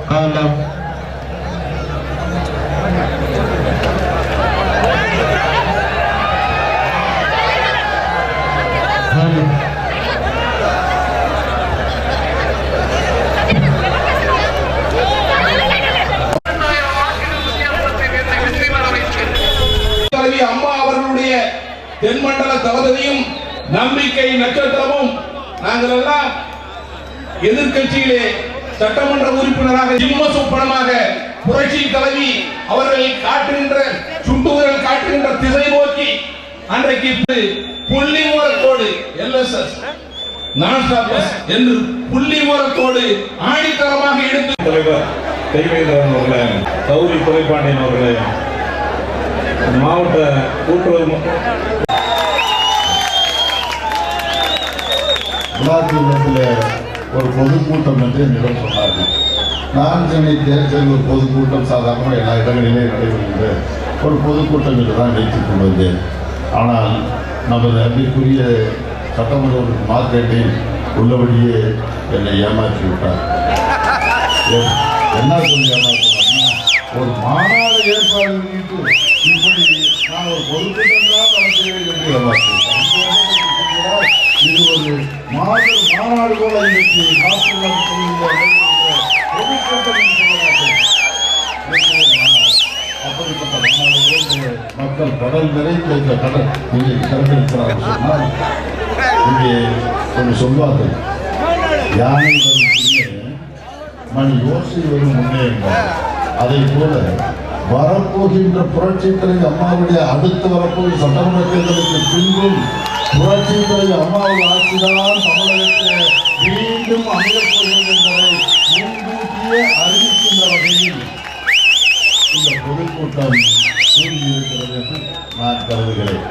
காலம் அம்மா அவர்களுடைய தென்மண்டல தவதையும் நம்பிக்கை நட்சத்திரமும் நாங்கள் எல்லாம் எதிர்கட்சியிலே சட்டமன்ற உறுப்பினராக சிம்மசுப்பனமாக புரட்சி தலைவி அவர்களை காட்டுகின்ற சுண்டுவிரல் காட்டுகின்ற திசை நோக்கி அன்றைக்கு புள்ளிமூலத்தோடு எல்எஸ்எஸ் நான் என்று புள்ளிமூலத்தோடு ஆணித்தரமாக எடுத்து தலைவர் தெய்வேந்திரன் அவர்களே, கௌரி துரைப்பாண்டியன் அவர்களே, மாவட்ட கூட்டுறவு ஒரு பொதுக்கூட்டம் என்று என்னிடம் சொன்னார்கள். நான் நினைத்தேன் ஒரு பொதுக்கூட்டம் சாதாரணமாக எல்லா இடங்களிலே நடைபெறுகின்ற ஒரு பொதுக்கூட்டம் என்று தான் நினைத்துக் கொண்டிருந்தேன். ஆனால் நமது அன்பிற்குரிய சட்டமன்ற மார்க்கெட்டில் உள்ளபடியே என்னை ஏமாற்றி விட்டார். என்ன சொல்லி ஏமாற்றினார்னா, ஒரு மாநாடு ஏற்பாடு இப்படி நான் ஒரு பொதுக்கூட்டம் தான் நடத்துகிறேன் என்று ஏமாற்றிவிட்டார். இது ஒரு மாநாடு போல இன்றைக்கு அப்படிப்பட்ட மாநாடு மக்கள் கடல் நிறைந்த இந்த கடல் இன்றைக்கு திறந்திருக்கிறார்கள் சொன்னால் இங்கே கொஞ்சம் சொல்வார்கள், யானை மணி யோசி வரும் முன்னே என்றார். அதை போல வரப்போகின்ற புரட்சித்தலை அம்மாவுடைய அடுத்து வரப்போகிற சட்டமன்ற தேர்தலுக்கு பின்பும் புரட்சித்தலை அம்மாவுடைய ஆட்சிதான் தமிழகத்தில் மீண்டும் அமையப்போகிறது என்பதை முன்கூட்டியே அறிவிக்கின்ற வகையில் இந்த பொதுக்கூட்டம் கூறியிருக்கிறது என்று நான் கருதுகிறேன்.